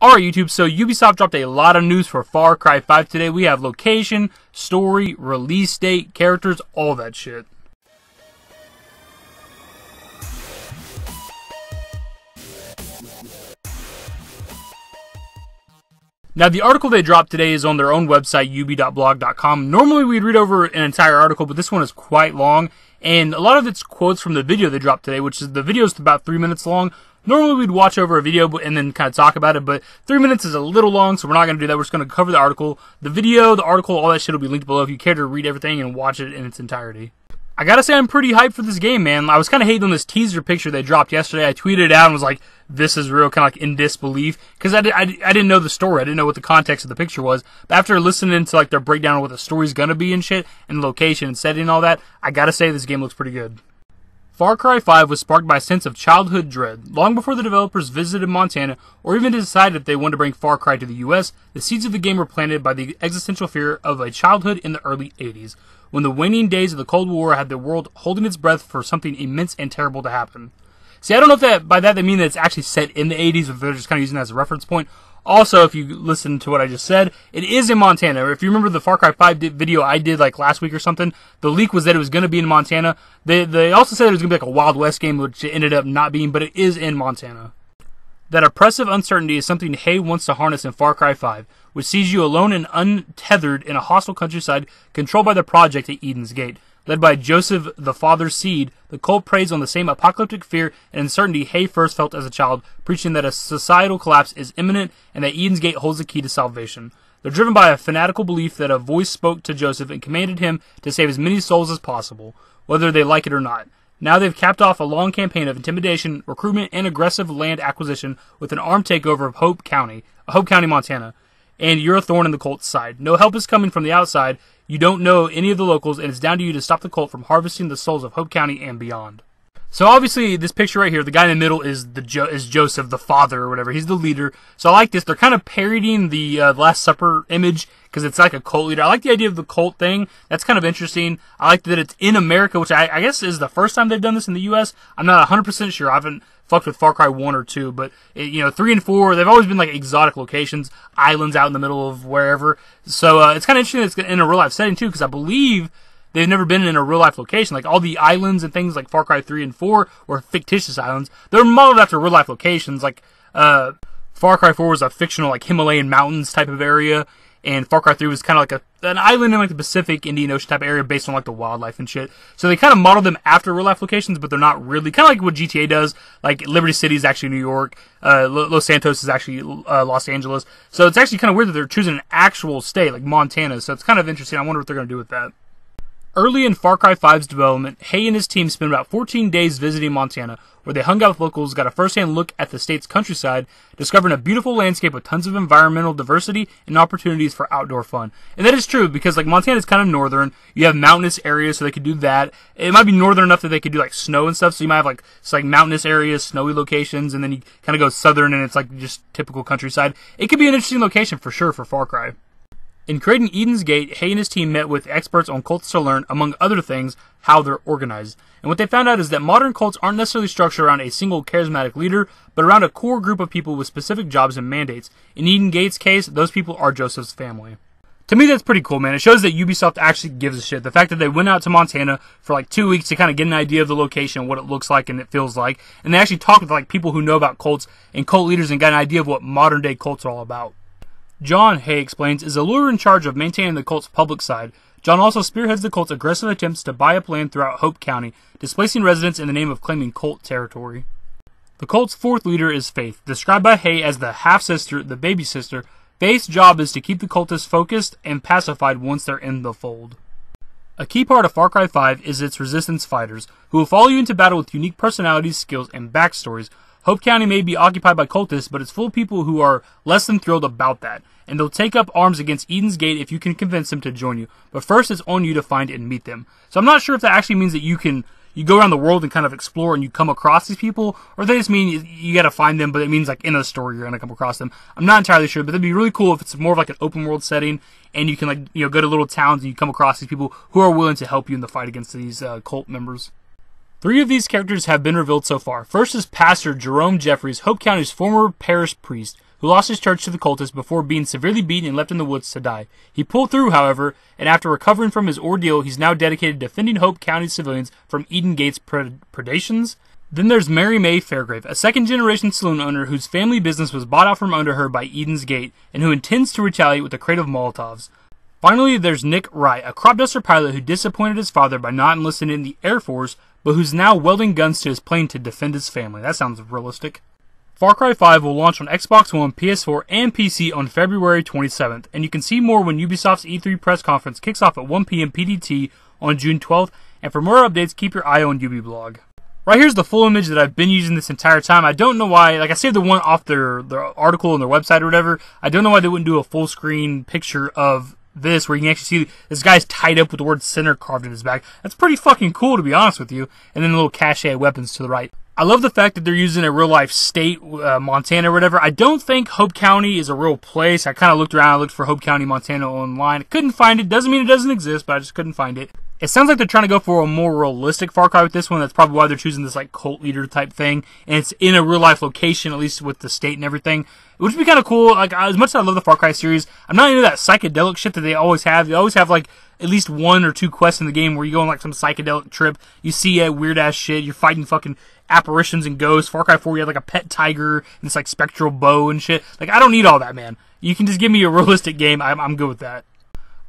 Alright YouTube, so Ubisoft dropped a lot of news for Far Cry 5 today. We have location, story, release date, characters, all that shit. Now, the article they dropped today is on their own website, ubi.blog.com. Normally, we'd read over an entire article, but this one is quite long, and a lot of it's quotes from the video they dropped today, which is the video is about 3 minutes long. Normally, we'd watch over a video and then kind of talk about it, but 3 minutes is a little long, so we're not going to do that. We're just going to cover the article. The video, the article, all that shit will be linked below if you care to read everything and watch it in its entirety. I gotta say, I'm pretty hyped for this game, man. I was kind of hating on this teaser picture they dropped yesterday. I tweeted it out and was like, this is real, kind of like in disbelief. Because I didn't know the story. I didn't know what the context of the picture was. But after listening to like their breakdown of what the story's gonna be and shit, and location and setting and all that, I gotta say this game looks pretty good. Far Cry 5 was sparked by a sense of childhood dread. Long before the developers visited Montana, or even decided that they wanted to bring Far Cry to the US, the seeds of the game were planted by the existential fear of a childhood in the early 80s, when the waning days of the Cold War had the world holding its breath for something immense and terrible to happen. See, I don't know if that by that they mean that it's actually set in the 80s, or if they're just kind of using it as a reference point. Also, if you listen to what I just said, it is in Montana. If you remember the Far Cry 5 video I did like last week or something, the leak was that it was going to be in Montana. They also said it was going to be like a Wild West game, which it ended up not being, but it is in Montana. That oppressive uncertainty is something Hay wants to harness in Far Cry 5, which sees you alone and untethered in a hostile countryside controlled by the Project at Eden's Gate. Led by Joseph, the father's seed, the cult preys on the same apocalyptic fear and uncertainty Hay first felt as a child, preaching that a societal collapse is imminent and that Eden's Gate holds the key to salvation. They're driven by a fanatical belief that a voice spoke to Joseph and commanded him to save as many souls as possible, whether they like it or not. Now they've capped off a long campaign of intimidation, recruitment, and aggressive land acquisition with an armed takeover of Hope County, Montana. And you're a thorn in the cult's side. No help is coming from the outside. You don't know any of the locals, and it's down to you to stop the cult from harvesting the souls of Hope County and beyond. So obviously, this picture right here, the guy in the middle is Joseph, the father or whatever. He's the leader. So I like this. They're kind of parodying the Last Supper image because it's like a cult leader. I like the idea of the cult thing. That's kind of interesting. I like that it's in America, which I guess is the first time they've done this in the U.S. I'm not 100% sure. I haven't fucked with Far Cry 1 or 2, but 3 and 4, they've always been like exotic locations, islands out in the middle of wherever. So it's kind of interesting that it's in a real life setting too, because I believe they've never been in a real life location. Like all the islands and things like Far Cry 3 and 4 were fictitious islands. They're modeled after real life locations. Like Far Cry 4 was a fictional like Himalayan mountains type of area, and Far Cry 3 was kind of like an island in like the Pacific, Indian Ocean type area based on like the wildlife and shit. So they kind of modeled them after real life locations, but they're not really. Kind of like what GTA does. Like Liberty City is actually New York. Los Santos is actually Los Angeles. So it's actually kind of weird that they're choosing an actual state like Montana. So it's kind of interesting. I wonder what they're going to do with that. Early in Far Cry 5's development, Hay and his team spent about 14 days visiting Montana, where they hung out with locals, got a first-hand look at the state's countryside, discovering a beautiful landscape with tons of environmental diversity and opportunities for outdoor fun. And that is true, because like Montana is kind of northern. You have mountainous areas, so they could do that. It might be northern enough that they could do like snow and stuff, so you might have like mountainous areas, snowy locations, and then you kind of go southern and it's like just typical countryside. It could be an interesting location for sure for Far Cry. In creating Eden's Gate, Hay and his team met with experts on cults to learn, among other things, how they're organized. And what they found out is that modern cults aren't necessarily structured around a single charismatic leader, but around a core group of people with specific jobs and mandates. In Eden Gate's case, those people are Joseph's family. To me, that's pretty cool, man. It shows that Ubisoft actually gives a shit. The fact that they went out to Montana for like 2 weeks to kind of get an idea of the location, what it looks like and it feels like, and they actually talked with like people who know about cults and cult leaders and got an idea of what modern day cults are all about. John, Hay explains, is the lawyer in charge of maintaining the cult's public side. John also spearheads the cult's aggressive attempts to buy up land throughout Hope County, displacing residents in the name of claiming cult territory. The cult's fourth leader is Faith, described by Hay as the half-sister, the baby sister. Faith's job is to keep the cultists focused and pacified once they're in the fold. A key part of Far Cry 5 is its resistance fighters, who will follow you into battle with unique personalities, skills, and backstories. Hope County may be occupied by cultists, but it's full of people who are less than thrilled about that, and they'll take up arms against Eden's Gate if you can convince them to join you. But first, it's on you to find and meet them. So I'm not sure if that actually means that you go around the world and kind of explore and you come across these people, or if they just mean you gotta find them, but it means like in a story you're gonna come across them. I'm not entirely sure, but that'd be really cool if it's more of like an open world setting, and you can go to little towns and you come across these people who are willing to help you in the fight against these cult members. 3 of these characters have been revealed so far. First is Pastor Jerome Jeffries, Hope County's former parish priest. who lost his church to the cultists before being severely beaten and left in the woods to die. He pulled through, however, and after recovering from his ordeal, he's now dedicated to defending Hope County civilians from Eden Gate's predations. Then there's Mary Mae Fairgrave, a second-generation saloon owner whose family business was bought out from under her by Eden's Gate, and who intends to retaliate with a crate of Molotovs. Finally, there's Nick Wright, a crop duster pilot who disappointed his father by not enlisting in the Air Force, but who's now welding guns to his plane to defend his family. That sounds realistic. Far Cry 5 will launch on Xbox One, PS4, and PC on February 27th, and you can see more when Ubisoft's E3 press conference kicks off at 1 p.m. PDT on June 12th, and for more updates, keep your eye on UbiBlog. Right here's the full image that I've been using this entire time. I don't know why, like I saved the one off their article on their website or whatever. I don't know why they wouldn't do a full screen picture of this where you can actually see this guy's tied up with the word center carved in his back. That's pretty fucking cool, to be honest with you. And then the little cache of weapons to the right. I love the fact that they're using a real life state, Montana or whatever. I don't think Hope County is a real place. I kind of looked around, I looked for Hope County, Montana online. I couldn't find it. Doesn't mean it doesn't exist, but I just couldn't find it. It sounds like they're trying to go for a more realistic Far Cry with this one. That's probably why they're choosing this like cult leader type thing. And it's in a real life location, at least with the state and everything. It would be kind of cool. Like, as much as I love the Far Cry series, I'm not into that psychedelic shit that they always have. They always have like at least 1 or 2 quests in the game where you go on like some psychedelic trip. You see weird ass shit. You're fighting fucking apparitions and ghosts. Far Cry 4, you have like a pet tiger and this like spectral bow and shit. Like, I don't need all that, man. You can just give me a realistic game. I'm good with that.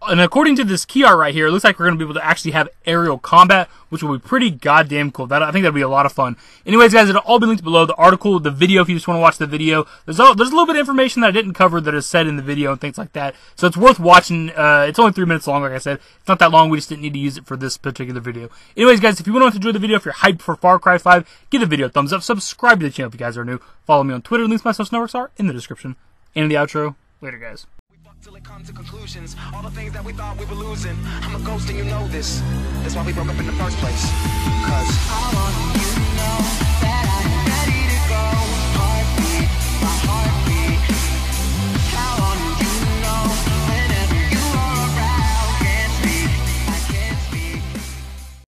And according to this key art right here, it looks like we're going to be able to actually have aerial combat, which will be pretty goddamn cool. I think that'll be a lot of fun. Anyways, guys, it'll all be linked below. The article, the video, if you just want to watch the video. There's a little bit of information that I didn't cover that is said in the video and things like that. So it's worth watching. It's only 3 minutes long, like I said. It's not that long. We just didn't need to use it for this particular video. Anyways, guys, if you want to enjoy the video, if you're hyped for Far Cry 5, give the video a thumbs up. Subscribe to the channel if you guys are new. Follow me on Twitter. Links to my social networks are in the description. And in the outro. Later, guys. Till it comes to conclusions, all the things that we thought we were losing. I'm a ghost and you know this. That's why we broke up in the first place. 'Cause I want you to know